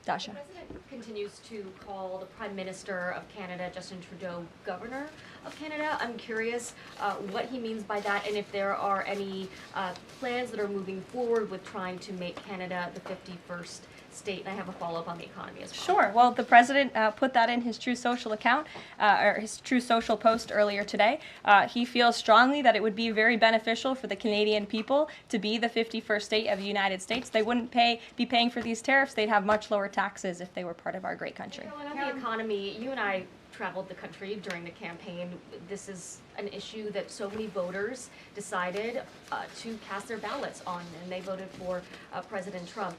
Dasha. The president continues to call the Prime Minister of Canada, Justin Trudeau, Governor of Canada. I'm curious what he means by that, and if there are any plans that are moving forward with trying to make Canada the 51st state. And I have a follow-up on the economy as well. Sure. Well, the president put that in his True Social account, or his True Social post earlier today. He feels strongly that it would be very beneficial for the Canadian people to be the 51st state of the United States. They wouldn't be paying for these tariffs. They'd have much lower taxes if they were part of our great country. Caroline, on the economy, you and I traveled the country during the campaign. This is an issue that so many voters decided to cast their ballots on, and they voted for President Trump.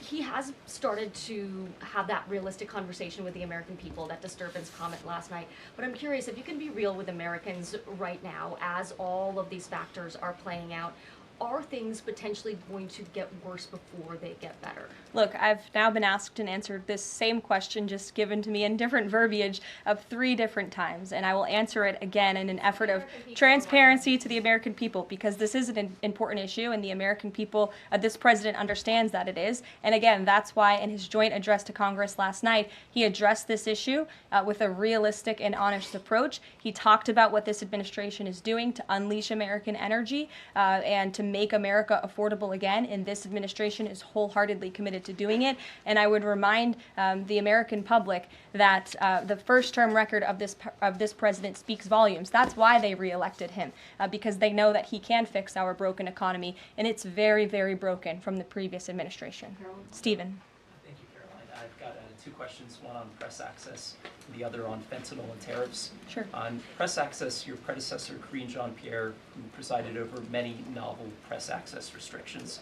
He has started to have that realistic conversation with the American people, that disturbance comment last night. But I'm curious if you can be real with Americans right now as all of these factors are playing out. Are things potentially going to get worse before they get better? Look, I've now been asked and answered this same question, just given to me in different verbiage, of 3 different times, and I will answer it again in an effort of transparency to the American people, because this is an important issue, and the American people, this president understands that it is. And again, that's why in his joint address to Congress last night, he addressed this issue with a realistic and honest approach. He talked about what this administration is doing to unleash American energy and to make America affordable again, and this administration is wholeheartedly committed to doing it. And I would remind the American public that the first-term record of this president speaks volumes. That's why they reelected him, because they know that he can fix our broken economy, and it's very, very broken from the previous administration. Stephen. Thank you, Caroline. I've got 2 questions, one on press access, and the other on fentanyl and tariffs. Sure. On press access, your predecessor, Karine Jean-Pierre, who presided over many novel press access restrictions,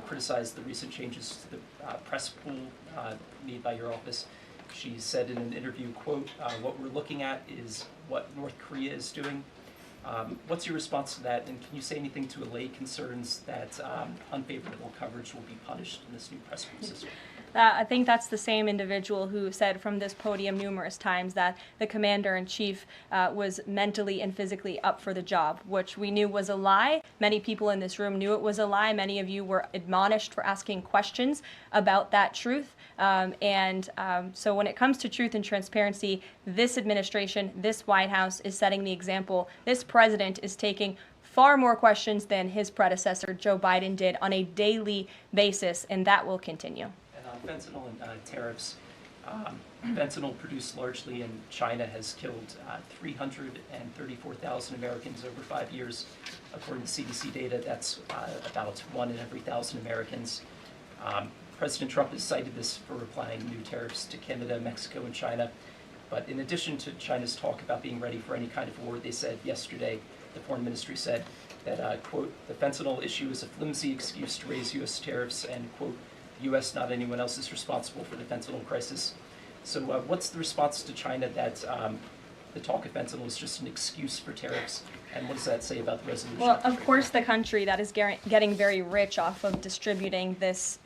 criticized the recent changes to the press pool made by your office. She said in an interview, quote, "What we're looking at is what North Korea is doing." What's your response to that, and can you say anything to allay concerns that unfavorable coverage will be punished in this new press pool system? I think that's the same individual who said from this podium numerous times that the commander-in-chief was mentally and physically up for the job, which we knew was a lie. Many people in this room knew it was a lie. Many of you were admonished for asking questions about that truth. So when it comes to truth and transparency, this administration, this White House is setting the example. This president is taking far more questions than his predecessor, Joe Biden, did on a daily basis, and that will continue. Fentanyl and tariffs. Fentanyl produced largely in China has killed 334,000 Americans over 5 years. According to CDC data, that's about 1 in every 1,000 Americans. President Trump has cited this for applying new tariffs to Canada, Mexico, and China. But in addition to China's talk about being ready for any kind of war, they said yesterday, the foreign ministry said that, quote, "The fentanyl issue is a flimsy excuse to raise U.S. tariffs," and, quote, "The U.S., not anyone else, is responsible for the fentanyl crisis." So what's the response to China that the talk of fentanyl is just an excuse for tariffs? And what does that say about the resolution? Well, of course, the country that is getting very rich off of distributing this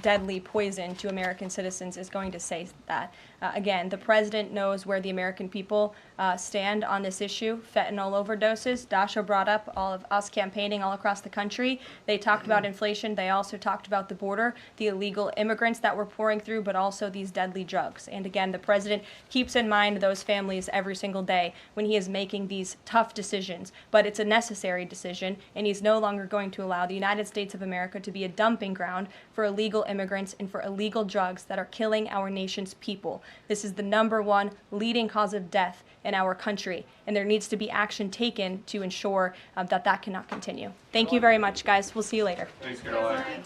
deadly poison to American citizens is going to say that. Again, the president knows where the American people stand on this issue. Fentanyl overdoses. Dasha brought up all of us campaigning all across the country. They talked about inflation. They also talked about the border, the illegal immigrants that we're pouring through, but also these deadly drugs. And again, the president keeps in mind those families every single day when he is making these tough decisions. But it's a necessary decision, and he's no longer going to allow the United States of America to be a dumping ground for illegal immigrants and for illegal drugs that are killing our nation's people. This is the #1 leading cause of death in our country, and there needs to be action taken to ensure that cannot continue. Thank you very much, guys. We'll see you later. Thanks, Caroline.